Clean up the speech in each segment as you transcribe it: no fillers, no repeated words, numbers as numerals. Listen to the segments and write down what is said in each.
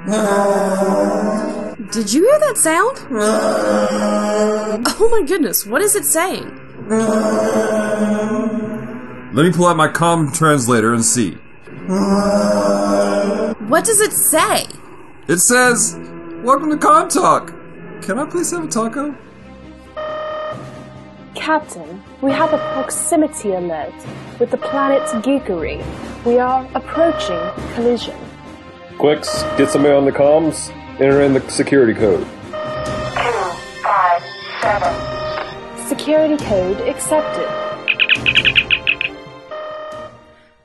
Did you hear that sound? Oh my goodness, what is it saying? Let me pull out my comm translator and see. What does it say? It says, "Welcome to Comm Talk. Can I please have a taco?" Captain, we have a proximity alert with the planet Geekery. We are approaching collision. Quicks, get somebody on the comms. Enter in the security code. 257. Security code accepted.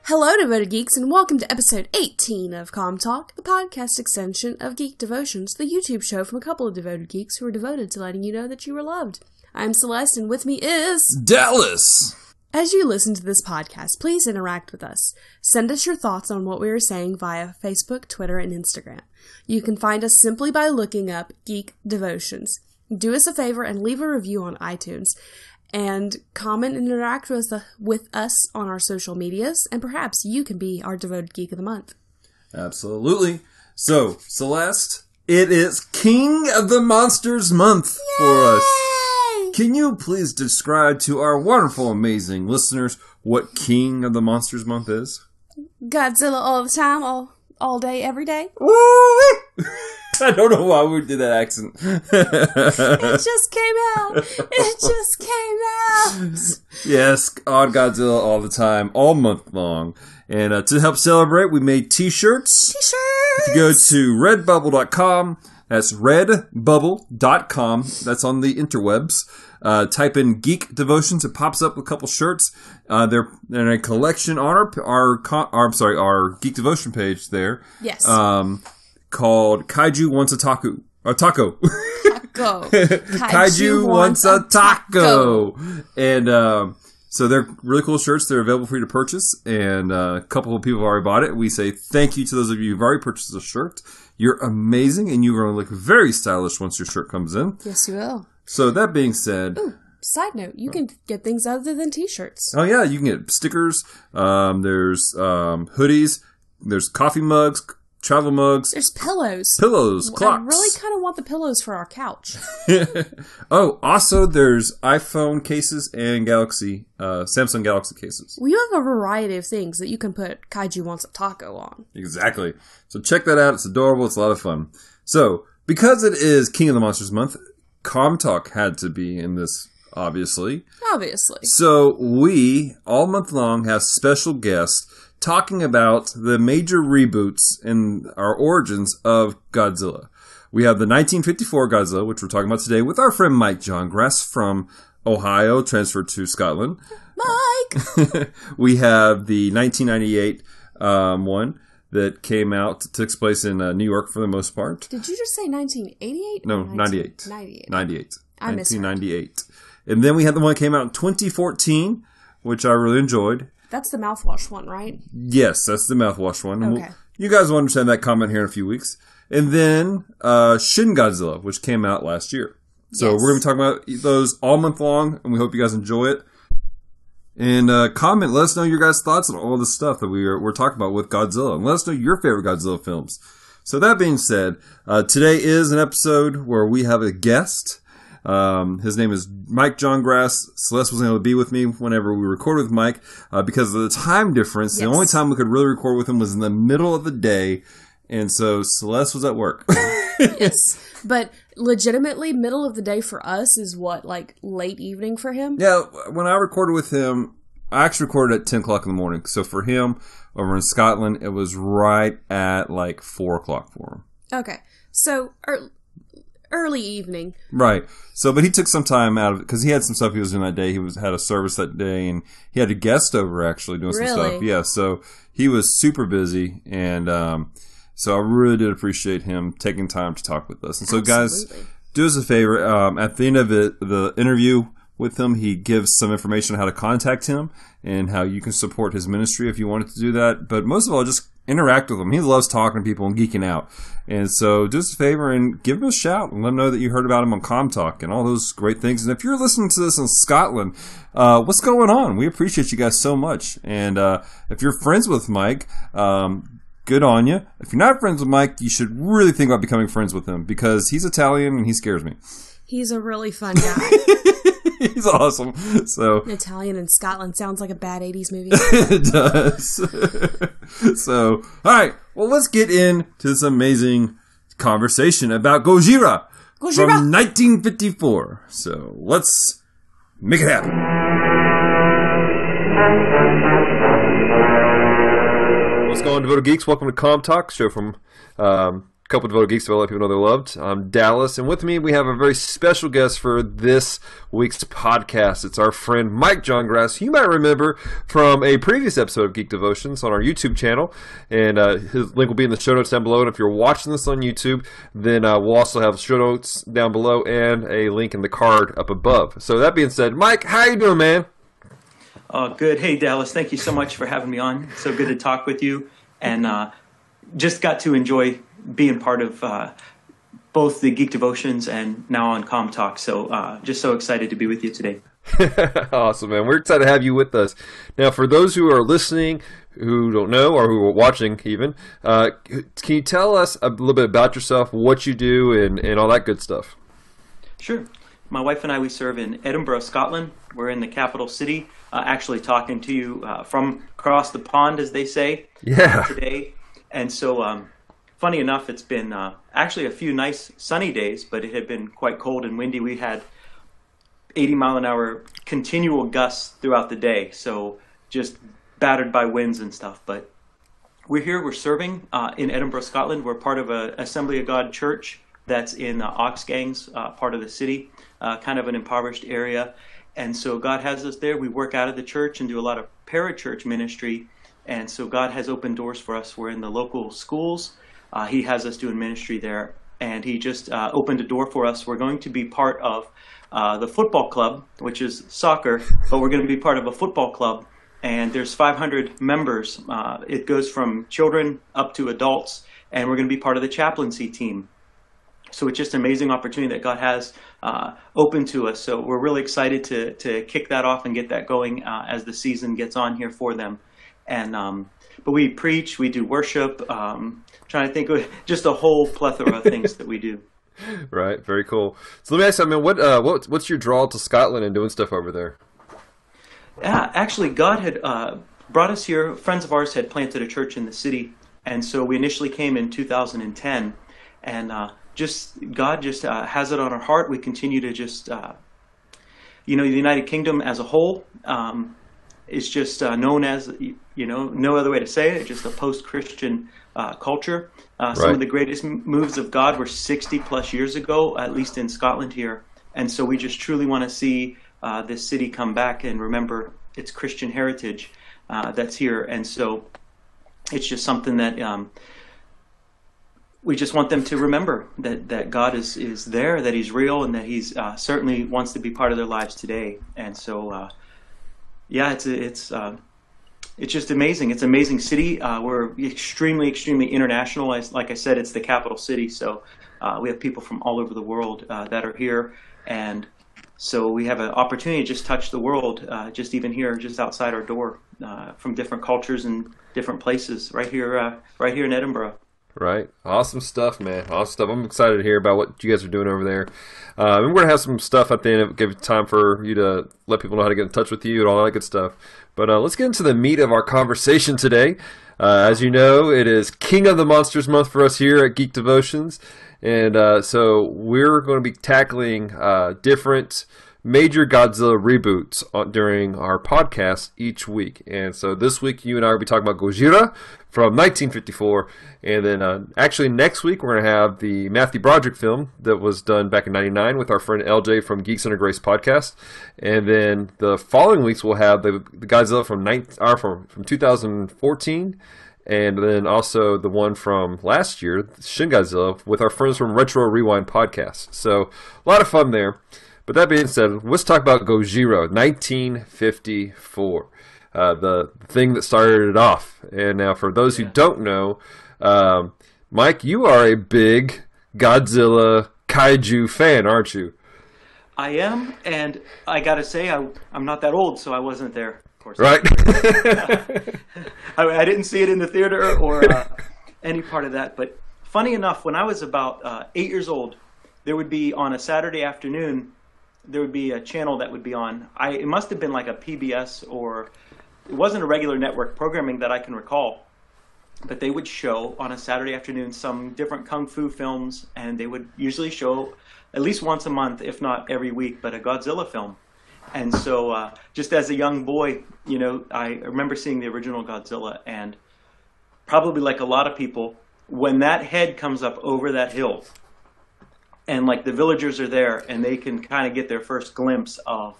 Hello, devoted geeks, and welcome to episode 18 of Comm Talk, the podcast extension of Geek Devotions, the YouTube show from a couple of devoted geeks who are devoted to letting you know that you are loved. I'm Celeste, and with me is... Dallas! As you listen to this podcast, please interact with us. Send us your thoughts on what we are saying via Facebook, Twitter, and Instagram. You can find us simply by looking up Geek Devotions. Do us a favor and leave a review on iTunes. And comment and interact with us on our social medias, and perhaps you can be our devoted geek of the month. Absolutely. So, Celeste, it is King of the Monsters month for us. Can you please describe to our wonderful, amazing listeners what King of the Monsters month is? Godzilla all the time, all day, every day. Woo! I don't know why we did that accent. It just came out. It just came out. Yes, on Godzilla all the time, all month long. And to help celebrate, we made t-shirts. T-shirts! If you go to redbubble.com, that's redbubble.com, that's on the interwebs. Type in Geek Devotions, it pops up with a couple shirts. They're in a collection on our Geek Devotion page there. Yes. Called Kaiju Wants a Taco. Taco. Kaiju Wants a Taco. And so they're really cool shirts. They're available for you to purchase. And a couple of people have already bought it. We say thank you to those of you who've already purchased a shirt. You're amazing, and you're going to look very stylish once your shirt comes in. Yes, you will. So that being said... Ooh, side note, you can get things other than t-shirts. Oh yeah, you can get stickers. There's hoodies. There's coffee mugs. Travel mugs. There's pillows. Pillows, clocks. I really kind of want the pillows for our couch. Oh, also there's iPhone cases and Samsung Galaxy cases. Well, you have a variety of things that you can put Kaiju Wants a Taco on. Exactly. So check that out. It's adorable. It's a lot of fun. So, because it is King of the Monsters month, Comm Talk had to be in this, obviously. Obviously. So we, all month long, have special guests talking about the major reboots and our origins of Godzilla. We have the 1954 Godzilla, which we're talking about today, with our friend Mike Johngrass from Ohio, transferred to Scotland. Mike! We have the 1998 one that came out, takes place in New York for the most part. Did you just say 1988? No, 98. 98. I misheard. 1998. And then we had the one that came out in 2014, which I really enjoyed. That's the mouthwash one, right? Yes, that's the mouthwash one. Okay. You guys will understand that comment here in a few weeks. And then Shin Godzilla, which came out last year. So yes. We're going to be talking about those all month long, and we hope you guys enjoy it. And comment, let us know your guys' thoughts on all this stuff that we're talking about with Godzilla. And let us know your favorite Godzilla films. So that being said, today is an episode where we have a guest. His name is Mike Johngrass. Celeste wasn't able to be with me whenever we recorded with Mike because of the time difference. Yes. The only time we could really record with him was in the middle of the day, and so Celeste was at work. Yes, but legitimately, middle of the day for us is what, like late evening for him? Yeah, when I recorded with him, I actually recorded at 10 o'clock in the morning. So for him, over in Scotland, it was right at like 4 o'clock for him. Okay, so... early evening. Right. So, but he took some time out of it because he had some stuff he was doing that day. He had a service that day, and he had a guest over actually doing some stuff. Yeah. So he was super busy, and so I really did appreciate him taking time to talk with us. And so, guys, do us a favor. At the end of the interview with him, he gives some information on how to contact him and how you can support his ministry if you wanted to do that. But most of all, just interact with him. He loves talking to people and geeking out. And so do us a favor and give him a shout and let him know that you heard about him on Comm Talk and all those great things. And if you're listening to this in Scotland, what's going on? We appreciate you guys so much. And if you're friends with Mike, good on you. If you're not friends with Mike, you should really think about becoming friends with him because he's Italian and he scares me. He's a really fun guy. He's awesome. So Italian in Scotland sounds like a bad 80s movie. It does. So, all right. Well, let's get into this amazing conversation about Gojira from 1954. So let's make it happen. What's going on, Devoted Geeks? Welcome to Comm Talk, show from a couple of Devoted Geeks that I let people know they're loved. I'm Dallas, and with me we have a very special guest for this week's podcast. It's our friend Mike Johngrass, who you might remember from a previous episode of Geek Devotions on our YouTube channel, and his link will be in the show notes down below. And if you're watching this on YouTube, then we'll also have show notes down below and a link in the card up above. So that being said, Mike, how you doing, man? Good. Hey, Dallas. Thank you so much for having me on. So good to talk with you. And just got to enjoy being part of both the Geek Devotions and now on Comm Talk. So just so excited to be with you today. Awesome, man. We're excited to have you with us. Now, for those who are listening, who don't know, or who are watching even, can you tell us a little bit about yourself, what you do, and all that good stuff? Sure. My wife and I, we serve in Edinburgh, Scotland. We're in the capital city, actually talking to you from across the pond, as they say, today. And so, funny enough, it's been actually a few nice sunny days, but it had been quite cold and windy. We had 80-mile-an-hour continual gusts throughout the day, so just battered by winds and stuff. But we're here, we're serving in Edinburgh, Scotland. We're part of an Assembly of God church that's in Oxgangs, part of the city, kind of an impoverished area. And so God has us there. We work out of the church and do a lot of parachurch ministry. And so God has opened doors for us. We're in the local schools. He has us doing ministry there. And he just opened a door for us. We're going to be part of the football club, which is soccer, but we're going to be part of a football club. And there's 500 members. It goes from children up to adults. And we're going to be part of the chaplaincy team. So it's just an amazing opportunity that God has open to us. So we're really excited to kick that off and get that going as the season gets on here for them. And but we preach, we do worship, trying to think of just a whole plethora of things that we do. Right, very cool. So let me ask you, I mean, what's your draw to Scotland and doing stuff over there? Yeah, actually, God had brought us here. Friends of ours had planted a church in the city, and so we initially came in 2010, and God just has it on our heart. We continue to just, the United Kingdom as a whole is just known as, no other way to say it, just a post-Christian culture. Some of the greatest moves of God were 60 plus years ago, at least in Scotland here. And so we just truly want to see this city come back and remember its Christian heritage that's here. And so it's just something that we just want them to remember that God is there, that he's real, and that he's certainly wants to be part of their lives today. And so, it's just amazing. It's an amazing city. We're extremely, extremely international. Like I said, it's the capital city. So we have people from all over the world that are here. And so we have an opportunity to just touch the world, just even here, just outside our door, from different cultures and different places right here in Edinburgh. Right. Awesome stuff, man. Awesome stuff. I'm excited to hear about what you guys are doing over there. And we're going to have some stuff at the end, give time for you to let people know how to get in touch with you and all that good stuff. But let's get into the meat of our conversation today. As you know, it is King of the Monsters month for us here at Geek Devotions. And so we're going to be tackling different major Godzilla reboots during our podcast each week. And so this week, you and I will be talking about Gojira from 1954. And then actually next week, we're going to have the Matthew Broderick film that was done back in 99 with our friend LJ from Geeks Under Grace podcast. And then the following weeks, we'll have the Godzilla from 2014. And then also the one from last year, Shin Godzilla, with our friends from Retro Rewind podcast. So a lot of fun there. But that being said, let's talk about Gojira, 1954, the thing that started it off. And now for those who don't know, Mike, you are a big Godzilla kaiju fan, aren't you? I am, and I got to say, I'm not that old, so I wasn't there, of course. Right. I didn't see it in the theater or any part of that. But funny enough, when I was about 8 years old, there would be on a Saturday afternoon, there would be a channel that would be on. It must have been like a PBS, or it wasn't a regular network programming that I can recall. But they would show on a Saturday afternoon some different kung fu films, and they would usually show at least once a month, if not every week, but a Godzilla film. And so just as a young boy, you know, I remember seeing the original Godzilla, and probably like a lot of people, when that head comes up over that hill, and like the villagers are there, and they can kind of get their first glimpse of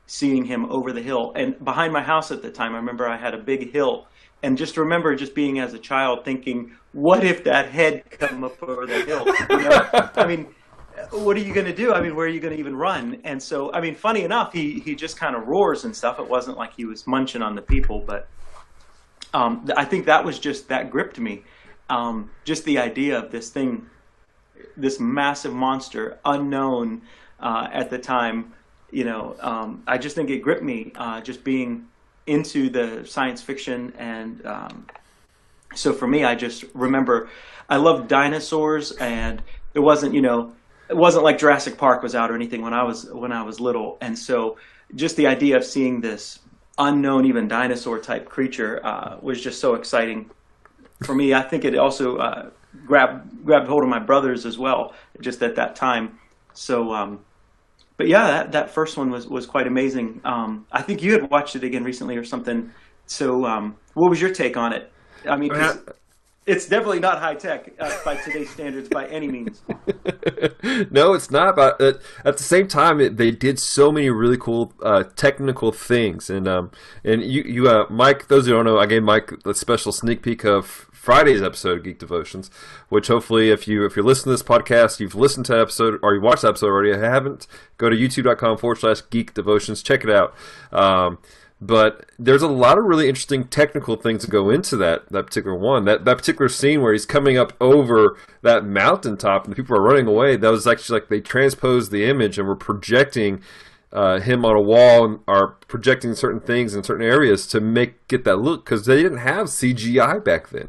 seeing him over the hill. And behind my house at the time, I remember I had a big hill. And just remember just being as a child thinking, what if that head come up over the hill? You know? I mean, what are you going to do? I mean, where are you going to even run? And so, I mean, funny enough, he just kind of roars and stuff. It wasn't like he was munching on the people, but I think that was just, that gripped me. Just the idea of this thing, this massive monster, unknown at the time, you know, I just think it gripped me, just being into the science fiction. And so for me, I just remember I loved dinosaurs, and it wasn't, you know, it wasn't like Jurassic Park was out or anything when I was little. And so just the idea of seeing this unknown, even dinosaur type creature was just so exciting for me. I think it also grabbed hold of my brothers as well, just at that time. So but yeah, that first one was quite amazing. I think you had watched it again recently or something. So what was your take on it? I mean, 'cause it's definitely not high tech by today's standards by any means. No, it's not. But at the same time, they did so many really cool technical things. And you Mike, those who don't know, I gave Mike a special sneak peek of Friday's episode of Geek Devotions, which hopefully if you're listening to this podcast, you've listened to the episode or you watched the episode already. If you haven't, go to youtube.com/Geek Devotions. Check it out. But there's a lot of really interesting technical things that go into that particular one. That particular scene where he's coming up over that mountaintop and the people are running away, that was actually like they transposed the image and were projecting him on a wall and are projecting certain things in certain areas to get that look, because they didn't have CGI back then.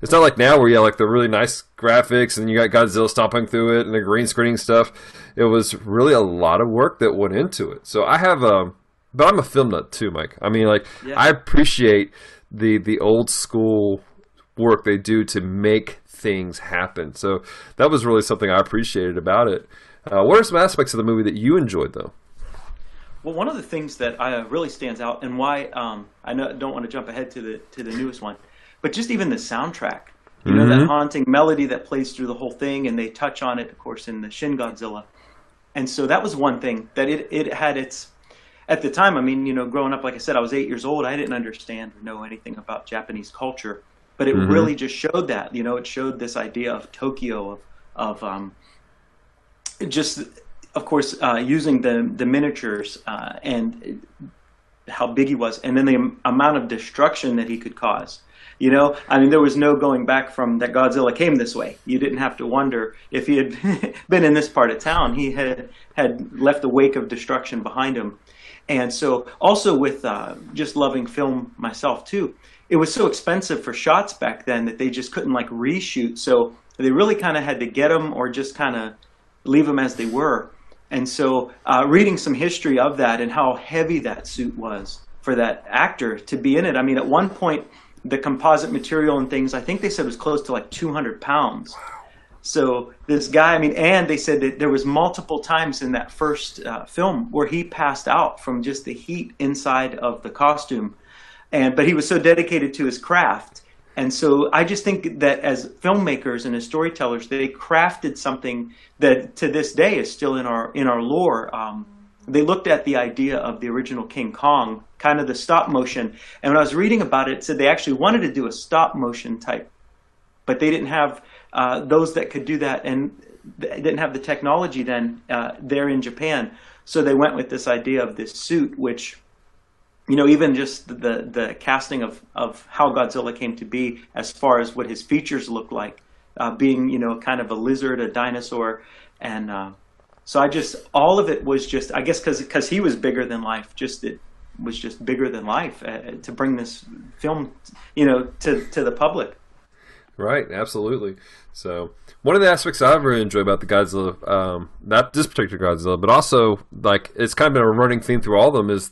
It's not like now where you have like the really nice graphics and you got Godzilla stomping through it and the green screening stuff. It was really a lot of work that went into it. So I have but I'm a film nut too, Mike. I mean, like, yeah. I appreciate the old school work they do to make things happen. So that was really something I appreciated about it. What are some aspects of the movie that you enjoyed, though? Well, one of the things that really stands out, and why I don't want to jump ahead to the newest one, but just even the soundtrack. You know, that haunting melody that plays through the whole thing, and they touch on it, of course, in the Shin Godzilla. And so that was one thing that it had its. At the time, I mean, you know, growing up, like I said, I was 8 years old. I didn't understand or know anything about Japanese culture, but it really just showed that. You know, it showed this idea of Tokyo, of just, of course, using the miniatures and how big he was, and then the amount of destruction that he could cause. You know, I mean, there was no going back from that Godzilla came this way. You didn't have to wonder if he had been in this part of town. He had left a wake of destruction behind him. And so also with just loving film myself too, it was so expensive for shots back then that they just couldn't like reshoot. So they really kind of had to get them or just kind of leave them as they were. And so reading some history of that and how heavy that suit was for that actor to be in it. I mean, at one point, the composite material and things, I think they said was close to like 200 pounds. Wow. So this guy, I mean, and they said that there was multiple times in that first film where he passed out from just the heat inside of the costume. But he was so dedicated to his craft. And so I just think that as filmmakers and as storytellers, they crafted something that to this day is still in our lore. They looked at the idea of the original King Kong, kind of the stop motion. And when I was reading about it, it said they actually wanted to do a stop motion type, but they didn't have those that could do that, and they didn't have the technology then there in Japan. So they went with this idea of this suit, which, you know, even just the casting of how Godzilla came to be as far as what his features looked like, being, you know, kind of a lizard, a dinosaur. And so all of it was just, I guess because he was bigger than life, it was just bigger than life to bring this film, you know, to the public. Right, absolutely. So one of the aspects I really enjoy about the Godzilla, not this particular Godzilla, but also like it's kind of been a running theme through all of them, is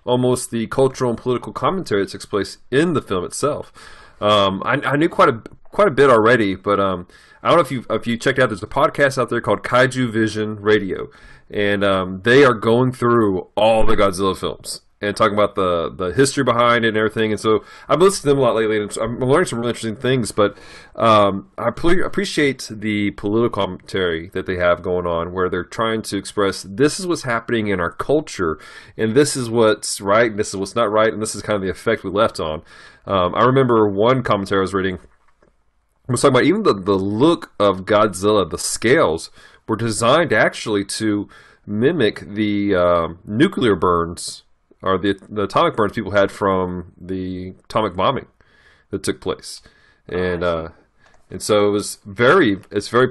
almost the cultural and political commentary that takes place in the film itself. I knew quite a bit already, but I don't know if you checked out. There's a podcast out there called Kaiju Vision Radio, and they are going through all the Godzilla films and talking about the history behind it and everything. And so I've listened to them a lot lately, and I'm learning some really interesting things. But I appreciate the political commentary that they have going on, where they're trying to express this is what's happening in our culture, and this is what's right, and this is what's not right, and this is kind of the effect we left on. I remember one commentary I was reading was talking about even the look of Godzilla. The scales were designed actually to mimic the nuclear burns, or the atomic burns people had from the atomic bombing that took place. And so it's very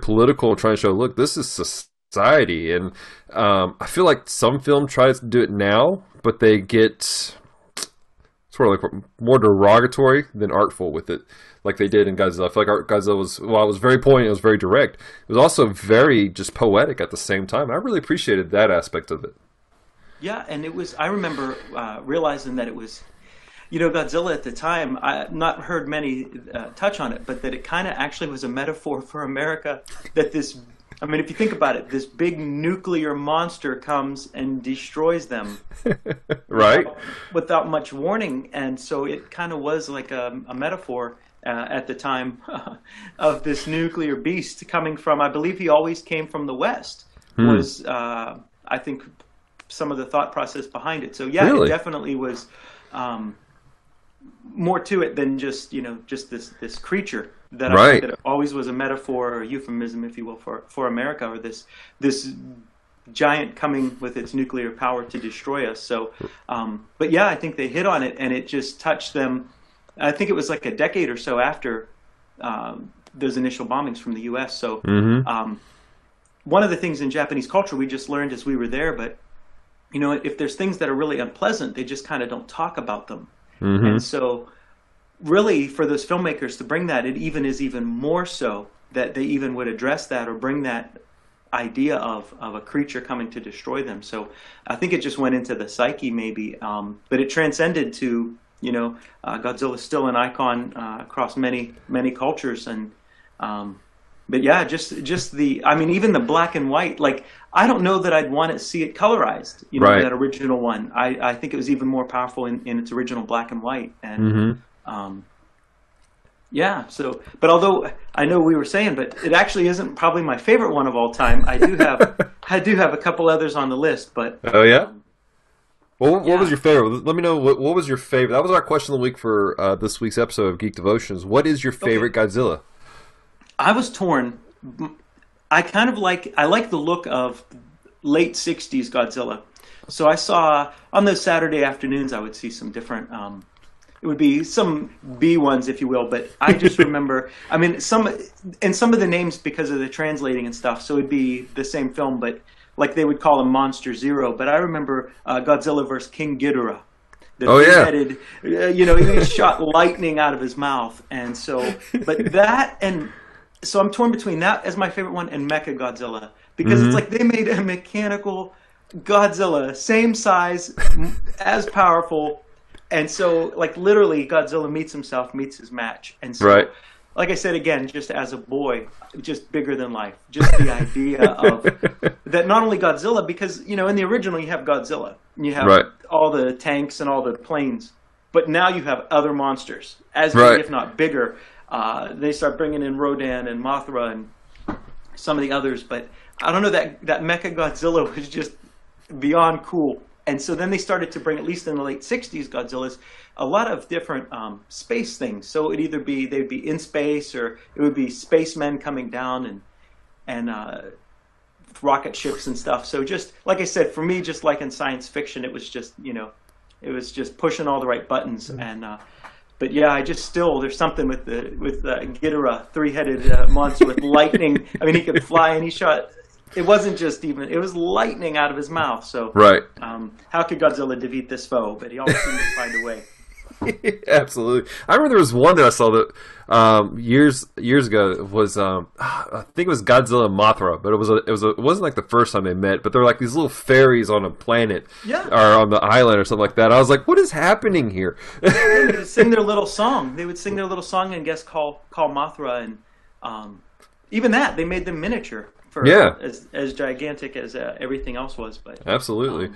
political, trying to show, look, this is society. And I feel like some film tries to do it now, but they get sort of like more derogatory than artful with it, like they did in Godzilla. I feel like Godzilla was very poignant, it was very direct. It was also very just poetic at the same time. I really appreciated that aspect of it. Yeah, and I remember realizing that it was, Godzilla at the time, I've not heard many touch on it, but that it kind of actually was a metaphor for America, that if you think about it, this big nuclear monster comes and destroys them. Right. Without much warning, and so it kind of was like a metaphor at the time of this nuclear beast coming from, I believe he always came from the West, was, I think, some of the thought process behind it. So yeah, really? It definitely was more to it than just this creature that I think that it always was a metaphor or a euphemism, if you will, for America, or this giant coming with its nuclear power to destroy us. So, but yeah, I think they hit on it, and it just touched them. I think it was like a decade or so after those initial bombings from the U.S. So one of the things in Japanese culture we just learned as we were there, but if there's things that are really unpleasant, they just kind of don't talk about them. And so really for those filmmakers to bring that, it is even more so that they even would address that or bring that idea of a creature coming to destroy them. So I think it just went into the psyche maybe, but it transcended to, Godzilla's still an icon across many, many cultures. And but yeah, just even the black and white, like, I don't know that I'd want to see it colorized, that original one. I think it was even more powerful in its original black and white. And yeah, so, but although I know we were saying, but it actually isn't probably my favorite one of all time. I do have a couple others on the list, but oh yeah. What was your favorite? Let me know what was your favorite. That was our question of the week for this week's episode of Geek Devotions. What is your favorite Godzilla? I was torn. I like the look of late 60s Godzilla. So I saw, on those Saturday afternoons, I would see some different, it would be some B ones, if you will, but I just remember, some of the names because of the translating and stuff, so it'd be the same film, but like they would call him Monster Zero. But I remember Godzilla vs. King Ghidorah. Headed, he shot lightning out of his mouth. And so, but that, and so I'm torn between that as my favorite one and Mecha Godzilla, because it's like they made a mechanical Godzilla, same size, as powerful. And so, like, literally, Godzilla meets his match. And so, like I said, again, just as a boy, just bigger than life. Just the idea of that, not only Godzilla, because, in the original you have Godzilla, and you have all the tanks and all the planes, but now you have other monsters, as big, if not bigger. They start bringing in Rodan and Mothra and some of the others, but I don't know, that Mecha Godzilla was just beyond cool. And so then they started to bring, at least in the late 60s Godzillas, a lot of different space things. So they'd be in space, or it would be spacemen coming down and rocket ships and stuff. So just, like I said, for me, just like in science fiction, it was just, it was just pushing all the right buttons. And but yeah, there's something with Ghidorah, three-headed monster with lightning. He could fly, and he shot. It wasn't just it was lightning out of his mouth. So how could Godzilla defeat this foe? But he always seemed to find a way. Absolutely. I remember there was one that I saw that years ago. Was I think it was Godzilla and Mothra, but it wasn't like the first time they met. But they're like these little fairies on a planet, or on the island or something like that. I was like, what is happening here? They would sing their little song. They would sing their little song and guess call Mothra, and even that they made them miniature for as gigantic as everything else was. But absolutely.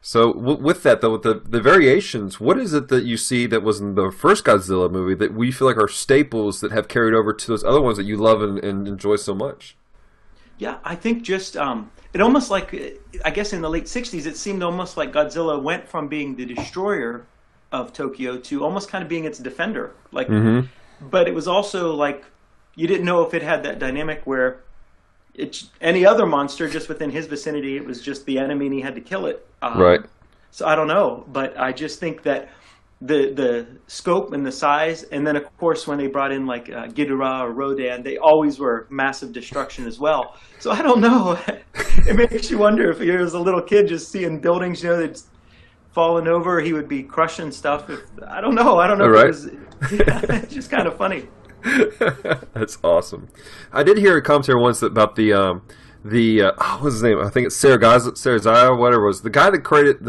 So with that, though, with the variations, what is it that you see that was in the first Godzilla movie that we feel like are staples that have carried over to those other ones that you love and enjoy so much? Yeah, I think just it almost like, I guess in the late 60s, it seemed almost like Godzilla went from being the destroyer of Tokyo to almost kind of being its defender. Like, but it was also like you didn't know if it had that dynamic where it's any other monster just within his vicinity, it was just the enemy and he had to kill it. Right. So I don't know, but I just think that the scope and the size, and then of course when they brought in like Ghidorah or Rodan, they always were massive destruction as well. So I don't know. It makes you wonder if he was a little kid just seeing buildings, that's falling over, he would be crushing stuff. I don't know. Right. It's just kind of funny. That's awesome. I did hear a commentary once about the what's his name? I think it's Sarazaya, whatever it was. The guy that created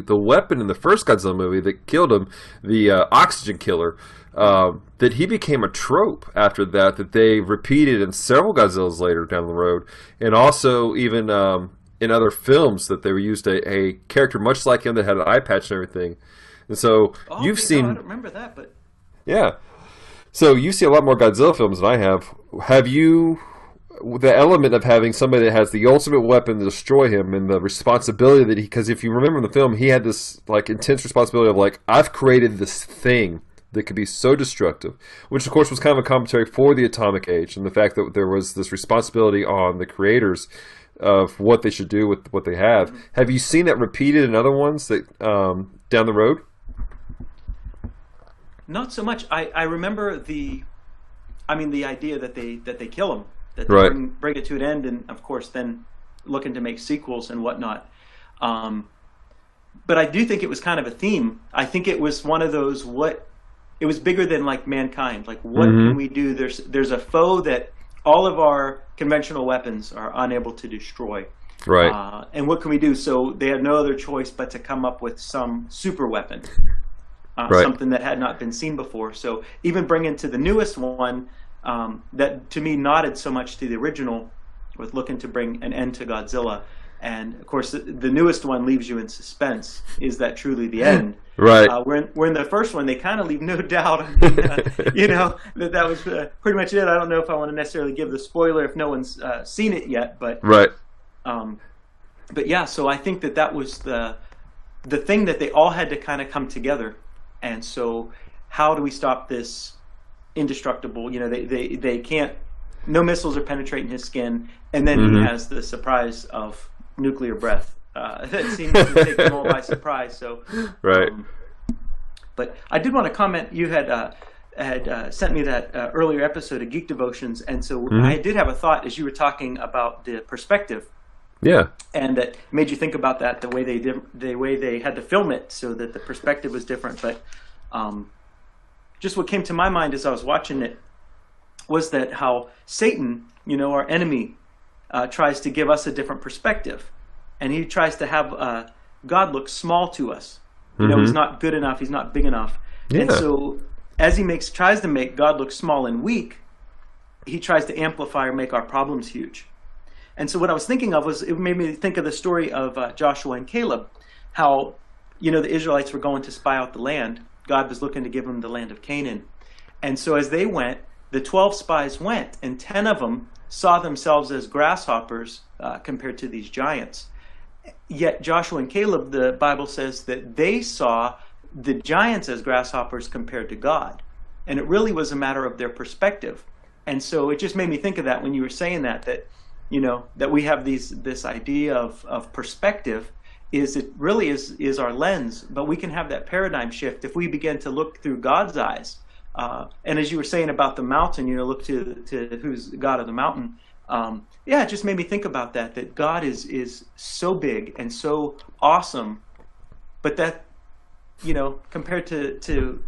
the weapon in the first Godzilla movie that killed him, the oxygen killer. That he became a trope after that they repeated in several Godzillas later down the road, and also even in other films that they used a character much like him that had an eye patch and everything. And so you've seen. I don't remember that, but yeah. So you see a lot more Godzilla films than I have. Have you, the element of having somebody that has the ultimate weapon to destroy him and the responsibility that because if you remember in the film, he had this like intense responsibility of like, I've created this thing that could be so destructive, which of course was kind of a commentary for the atomic age and the fact that there was this responsibility on the creators of what they should do with what they have. Have you seen that repeated in other ones that down the road? Not so much. I remember the idea that they kill him, that they right. bring it to an end, and of course then looking to make sequels and whatnot. But I do think it was kind of a theme. I think it was one of those it was bigger than like mankind. Like what can we do? There's a foe that all of our conventional weapons are unable to destroy. Right. And what can we do? So they had no other choice but to come up with some super weapon. Right. Something that had not been seen before. So even bringing to the newest one, that to me nodded so much to the original, with looking to bring an end to Godzilla. And of course, the newest one leaves you in suspense. Is that truly the end? Right. We're in the first one. They kind of leave no doubt. That was pretty much it. I don't know if I want to necessarily give the spoiler if no one's seen it yet, but right. But yeah. So I think that was the thing that they all had to kind of come together. And so, how do we stop this indestructible? They can't. No missiles are penetrating his skin, and then he has the surprise of nuclear breath that seems to take them all by surprise. So, right. But I did want to comment. You had sent me that earlier episode of Geek Devotions, and so I did have a thought as you were talking about the perspective. Yeah, and that made you think about that the way they had to film it so that the perspective was different. But just what came to my mind as I was watching it was that how Satan, our enemy, tries to give us a different perspective, and he tries to have God look small to us. He's not good enough, he's not big enough, and so as he tries to make God look small and weak, he tries to amplify or make our problems huge. And so what I was thinking of was, it made me think of the story of Joshua and Caleb, how, the Israelites were going to spy out the land. God was looking to give them the land of Canaan. And so as they went, the 12 spies went, and 10 of them saw themselves as grasshoppers compared to these giants. Yet Joshua and Caleb, the Bible says that they saw the giants as grasshoppers compared to God. And it really was a matter of their perspective. And so it just made me think of that when you were saying that that we have this idea of perspective. It really is our lens, but we can have that paradigm shift if we begin to look through God's eyes. And as you were saying about the mountain, look to who's God of the mountain. It just made me think about that God is so big and so awesome, but that compared to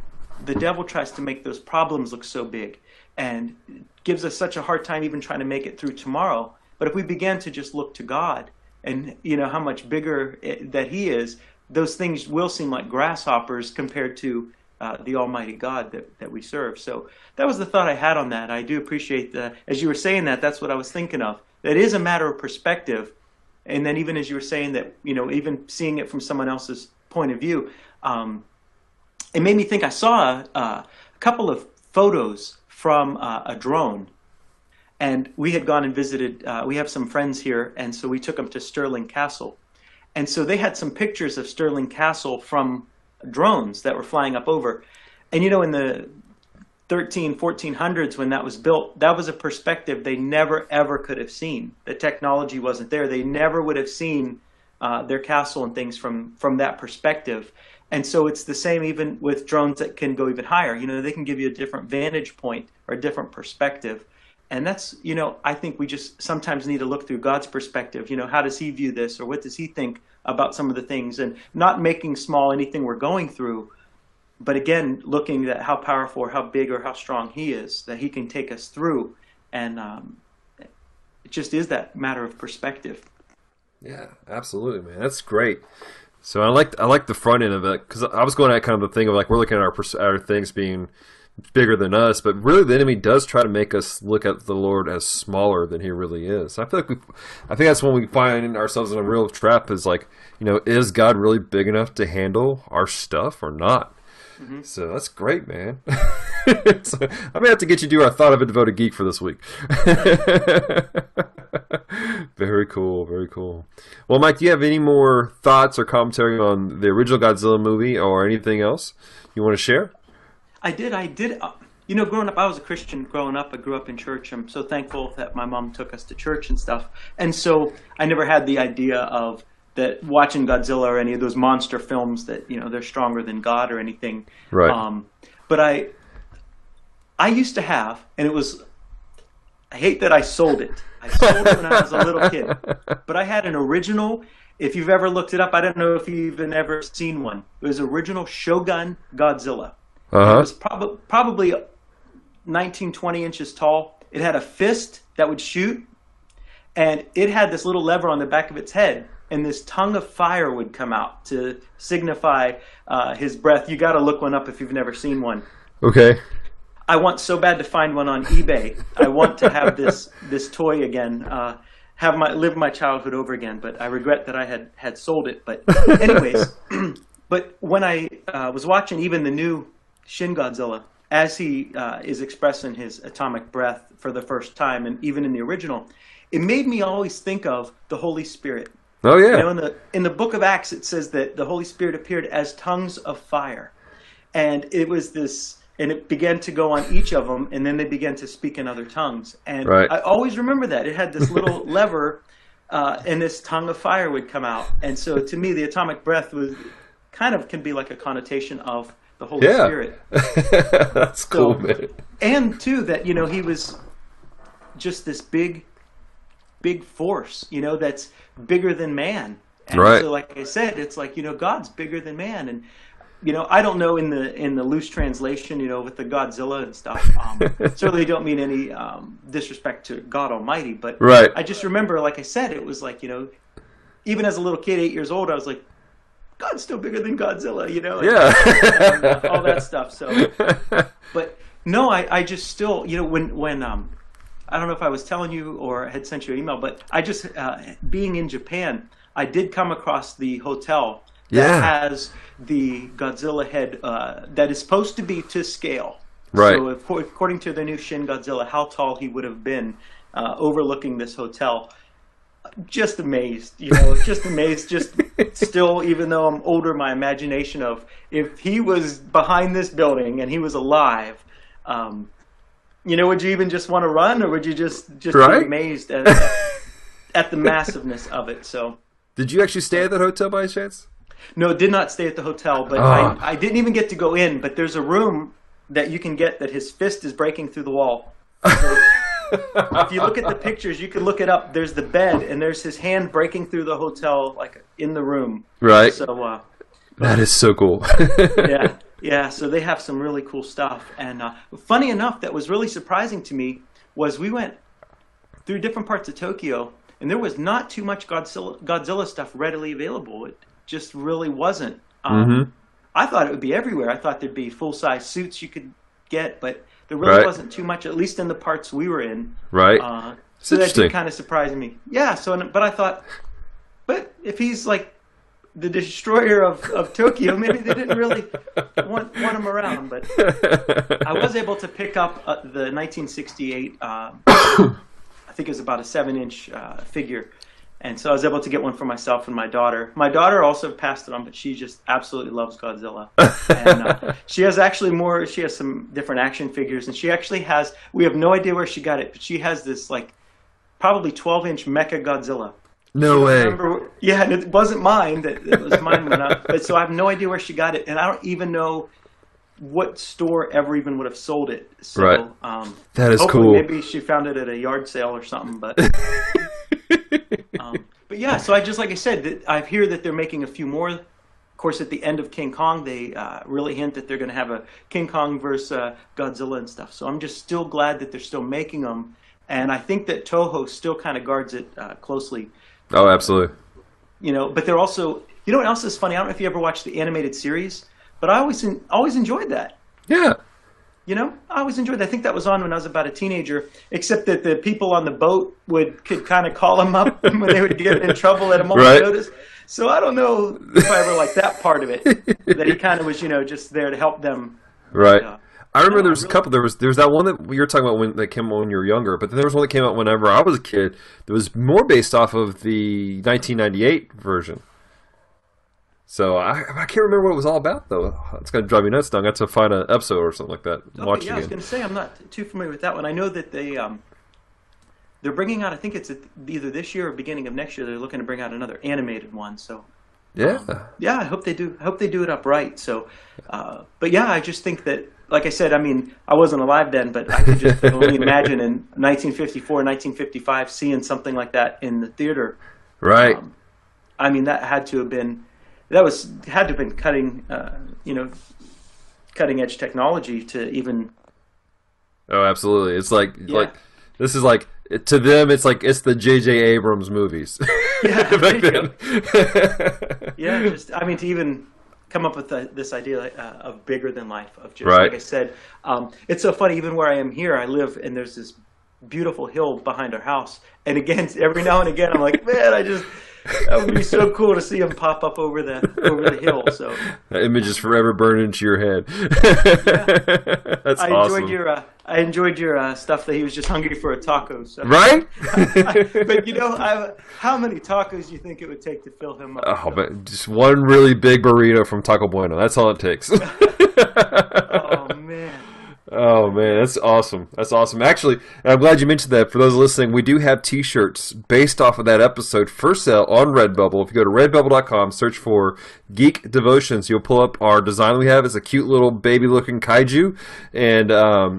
the devil tries to make those problems look so big and gives us such a hard time even trying to make it through tomorrow. But if we began to just look to God and how much bigger that He is, those things will seem like grasshoppers compared to the Almighty God that we serve. So that was the thought I had on that. I do appreciate as you were saying that's what I was thinking of. That is a matter of perspective. And then even as you were saying that, even seeing it from someone else's point of view, it made me think I saw a couple of photos from a drone. And we had gone and visited, we have some friends here, and so we took them to Stirling Castle. And so they had some pictures of Stirling Castle from drones that were flying up over. And in the 1400s when that was built, that was a perspective they never ever could have seen. The technology wasn't there. They never would have seen their castle and things from that perspective. And so it's the same even with drones that can go even higher. They can give you a different vantage point or a different perspective. And that's, I think we just sometimes need to look through God's perspective. How does He view this, or what does He think about some of the things, and not making small anything we're going through, but again, looking at how powerful or how big or how strong He is, that He can take us through. And it just is that matter of perspective. Yeah, absolutely, man. That's great. So I like the front end of it, because I was going at kind of the thing of like we're looking at our things being bigger than us, but really the enemy does try to make us look at the Lord as smaller than He really is. I feel like I think that's when we find ourselves in a real trap. Is like, is God really big enough to handle our stuff or not? Mm-hmm. So that's great, man. So I may have to get you to do our Thought of a Devoted Geek for this week. Very cool, very cool. Well, Mike, do you have any more thoughts or commentary on the original Godzilla movie or anything else you want to share? I did. Growing up, I was a Christian growing up. I grew up in church. I'm so thankful that my mom took us to church and stuff. And so I never had the idea of that watching Godzilla or any of those monster films that, they're stronger than God or anything. Right. But I used to have, and I hate that I sold it. I sold it when I was a little kid. But I had an original, if you've ever looked it up, I don't know if you've even ever seen one. It was original Shogun Godzilla. Uh-huh. It was probably 19, 20 inches tall. It had a fist that would shoot, and it had this little lever on the back of its head, and this tongue of fire would come out to signify his breath. You got to look one up if you've never seen one. Okay. I want so bad to find one on eBay. I want to have this toy again, live my childhood over again, but I regret that I had sold it. But anyways, but when I was watching even the new Shin Godzilla, as he is expressing his atomic breath for the first time, and even in the original, it made me always think of the Holy Spirit. Oh yeah. In the book of Acts, it says that the Holy Spirit appeared as tongues of fire, and it was this, and it began to go on each of them, and then they began to speak in other tongues. And right. I always remember that it had this little lever, and this tongue of fire would come out. And so, to me, the atomic breath can be like a connotation of the Holy Spirit. That's cool, man. And too, that he was just this big force, that's bigger than man. And right. So, like I said, it's like God's bigger than man, and I don't know in the loose translation, with the Godzilla and stuff. Certainly don't mean any disrespect to God Almighty, but right. I just remember, like I said, it was like even as a little kid, 8 years old, I was like, God's still bigger than Godzilla, and all that stuff. So, but no, I just still, when I don't know if I was telling you or had sent you an email, but I just being in Japan, I did come across the hotel that has the Godzilla head that is supposed to be to scale. Right. So according to the new Shin Godzilla, how tall he would have been overlooking this hotel. Just amazed, just amazed, just still, even though I'm older, my imagination of if he was behind this building and he was alive, would you even just want to run, or would you just right? be amazed at the massiveness of it? So, did you actually stay at that hotel by chance? No, did not stay at the hotel, but I didn't even get to go in. But there's a room that you can get that his fist is breaking through the wall. So, if you look at the pictures, you can look it up. There's the bed, and there's his hand breaking through the hotel, like in the room. Right. So, That is so cool. Yeah. So they have some really cool stuff. And funny enough, that was really surprising to me was we went through different parts of Tokyo, and there was not too much Godzilla stuff readily available. It just really wasn't. I thought it would be everywhere. I thought there'd be full-size suits you could get, but there really wasn't too much, at least in the parts we were in. Right. So that did kind of surprise me. Yeah. But I thought, but if he's like the destroyer of Tokyo, maybe they didn't really want him around. But I was able to pick up the 1968. I think it was about a 7-inch figure. And so I was able to get one for myself and my daughter. My daughter also passed it on, but she just absolutely loves Godzilla. And she has some different action figures. And she actually we have no idea where she got it, but she has this like probably 12-inch Mecha Godzilla. No way. Yeah, and it wasn't mine. It was mine when but so I have no idea where she got it. And I don't even know what store ever even would have sold it. So, that is cool. Maybe she found it at a yard sale or something, but but yeah, so like I said, I hear that they're making a few more. Of course, at the end of King Kong, they really hint that they're going to have a King Kong versus Godzilla and stuff. So I'm just still glad that they're still making them, and I think that Toho still kind of guards it closely. Oh, absolutely. But they're also, what else is funny? I don't know if you ever watched the animated series, but I always enjoyed that. Yeah. I always enjoyed that. I think that was on when I was about a teenager, except that the people on the boat could kind of call him up when they would get in trouble at a moment's notice. So I don't know if I ever liked that part of it, that he kind of was, just there to help them. Right. I remember there was a couple. There's that one that you were talking about that came out when you were younger, but then there was one that came out whenever I was a kid that was more based off of the 1998 version. So I can't remember what it was all about, though. It's going to drive me nuts now. I got to find an episode or something like that. I was going to say, I'm not too familiar with that one. I know that they're bringing out, I think it's either this year or beginning of next year, they're looking to bring out another animated one. So yeah. I hope they do. I hope they do it upright. So, but yeah, I just think that, like I said, I mean, I wasn't alive then, but I could just only imagine in 1954, 1955, seeing something like that in the theater. Right. I mean, that had to have been cutting edge technology to even. Oh, absolutely! It's like this is like to them. It's like it's the J.J. Abrams movies. Yeah, back then. Yeah, to even come up with this idea of bigger than life, of just right. Like I said, it's so funny. Even where I am here, I live, and there's this beautiful hill behind our house, and again, every now and again, I'm like, man, that would be so cool to see him pop up over the hill. So that image is forever burned into your head. Yeah. That's awesome. I enjoyed your stuff that he was just hungry for a taco. So. Right? But how many tacos do you think it would take to fill him up? Oh, but just one really big burrito from Taco Bueno. That's all it takes. Oh man. Oh man, that's awesome. That's awesome. Actually, I'm glad you mentioned that. For those listening, we do have T-shirts based off of that episode for sale on Redbubble. If you go to redbubble.com, search for Geek Devotions, you'll pull up our design we have. It's a cute little baby-looking kaiju, and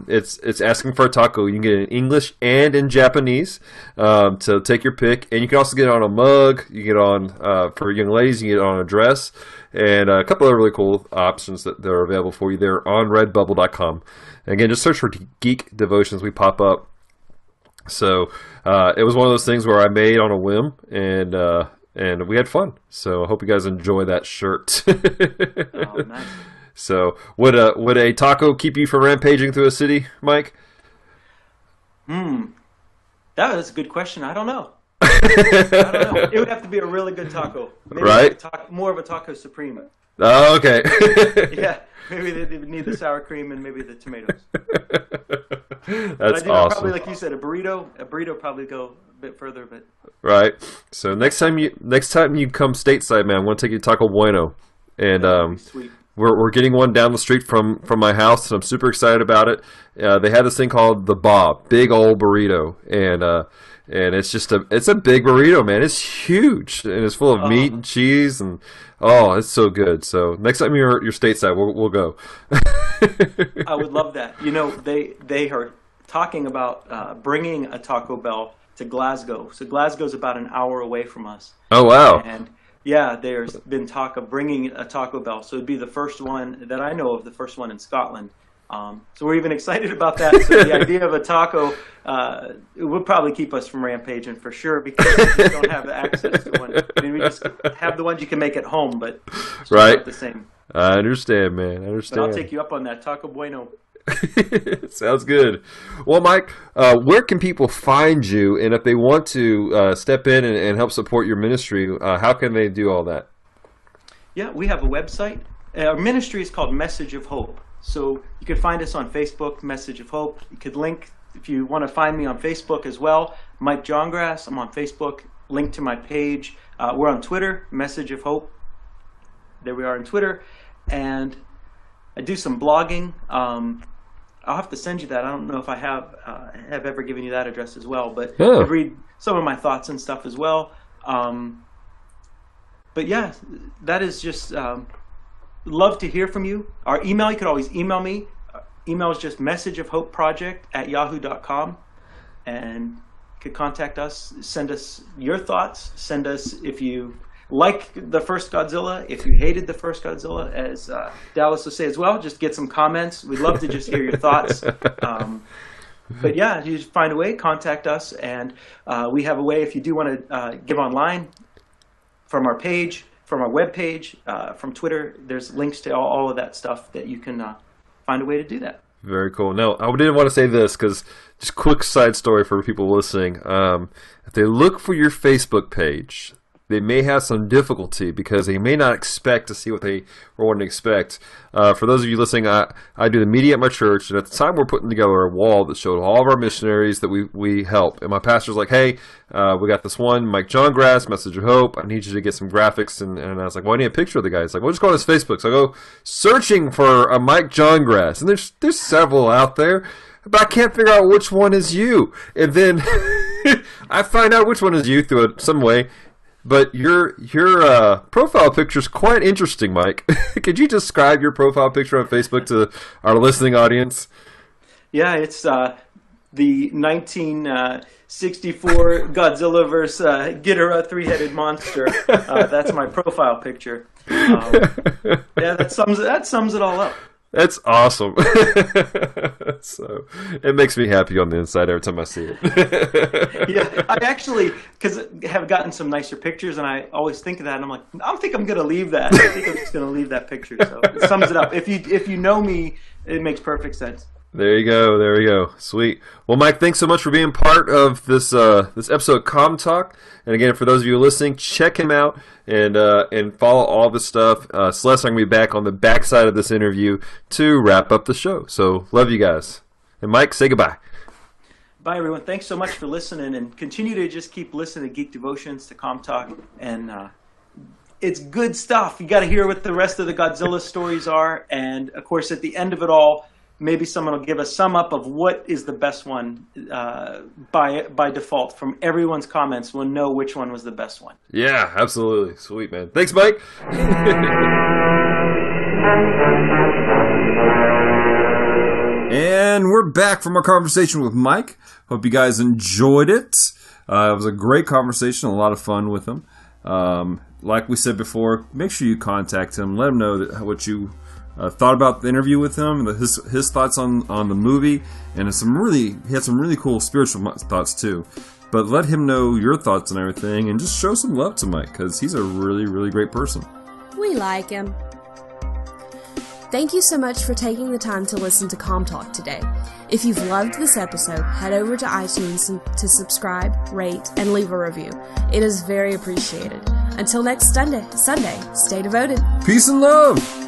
it's asking for a taco. You can get it in English and in Japanese. So take your pick, and you can also get it on a mug. You get it on for young ladies. You get it on a dress. And a couple of really cool options that are available for you there on redbubble.com. Again, just search for Geek Devotions. We pop up. So it was one of those things where I made on a whim, and we had fun. So I hope you guys enjoy that shirt. Oh, nice. So would a taco keep you from rampaging through a city, Mike? That was a good question. I don't know. It would have to be a really good taco. Maybe right? Like more of a taco supreme. Oh, okay. Yeah, maybe they would need the sour cream and maybe the tomatoes. That's awesome. Probably, like you said, a burrito probably go a bit further, but right. So next time you come stateside, man, I want to take you to Taco Bueno, and sweet. We're getting one down the street from my house, and I'm super excited about it. They have this thing called the Bob, big old burrito, and it's just it's a big burrito, man. It's huge, and it's full of meat and cheese, and it's so good. So next time you're stateside, we'll go. I would love that. They are talking about bringing a Taco Bell to Glasgow. So Glasgow's about an hour away from us. Oh wow! And Yeah, there's been talk of bringing a Taco Bell, so it'd be the first one that I know of, the first one in Scotland. So we're even excited about that. So the idea of a taco it would probably keep us from rampaging for sure, because we don't have access to one. I mean, we just have the ones you can make at home, but it's right. not the same. I understand, man. I understand. But I'll take you up on that. Taco Bueno. Sounds good. Well, Mike, where can people find you? And if they want to step in and help support your ministry, how can they do all that? Yeah, we have a website. Our ministry is called Message of Hope. So you can find us on Facebook, Message of Hope. You could link, if you want to find me on Facebook as well, Mike Johngrass. I'm on Facebook. Link to my page. We're on Twitter, Message of Hope. There we are on Twitter. And I do some blogging. I'll have to send you that. I don't know if I have ever given you that address as well, but I read some of my thoughts and stuff as well. But yeah, that is just love to hear from you. Our email, you could always email me. Email is just messageofhopeproject@yahoo.com, and you could contact us, send us your thoughts, send us if you like the first Godzilla, if you hated the first Godzilla, as Dallas will say as well, just get some comments. We'd love to just hear your thoughts. But yeah, you just find a way, contact us, and we have a way, if you do want to give online, from our page, from our webpage, from Twitter, there's links to all of that stuff that you can find a way to do that. Very cool. Now, I didn't want to say this because just quick side story for people listening. If they look for your Facebook page, they may have some difficulty because they may not expect to see what they were wanting to expect. For those of you listening, I do the media at my church, and at the time we're putting together a wall that showed all of our missionaries that we help. And my pastor's like, hey, we got this one, Mike Johngrass, Message of Hope. I need you to get some graphics. And I was like, well, I need a picture of the guy. He's like, well, just go on his Facebook. So I go searching for a Mike Johngrass, and there's several out there, but I can't figure out which one is you. And then I find out which one is you through some way. But your profile picture is quite interesting, Mike. Could you describe your profile picture on Facebook to our listening audience? Yeah, it's the 1964 Godzilla vs. Gojira three-headed monster. That's my profile picture. Yeah, that sums it all up. That's awesome. So it makes me happy on the inside every time I see it. Yeah, I actually, because I have gotten some nicer pictures, and I always think of that, and I'm like, I think I'm going to leave that. I think I'm just going to leave that picture. So it sums it up. If you know me, it makes perfect sense. There you go. There we go. Sweet. Well, Mike, thanks so much for being part of this episode of Comm Talk. And again, for those of you listening, check him out and follow all this stuff. Celeste, I'm going to be back on the backside of this interview to wrap up the show. So, love you guys. And Mike, say goodbye. Bye, everyone. Thanks so much for listening, and continue to just keep listening to Geek Devotions, to Comm Talk, and it's good stuff. You got to hear what the rest of the Godzilla stories are, and of course, at the end of it all, maybe someone will give a sum up of what is the best one by default. From everyone's comments, we'll know which one was the best one. Yeah, absolutely. Sweet, man. Thanks, Mike. And we're back from our conversation with Mike. Hope you guys enjoyed it. It was a great conversation, a lot of fun with him. Like we said before, make sure you contact him. Let him know what you thought about the interview with him, his thoughts on the movie, and he had some really cool spiritual thoughts too. But let him know your thoughts and everything, and just show some love to Mike, because he's a really, really great person. We like him. Thank you so much for taking the time to listen to Comm Talk today. If you've loved this episode, head over to iTunes to subscribe, rate, and leave a review. It is very appreciated. Until next Sunday, stay devoted. Peace and love.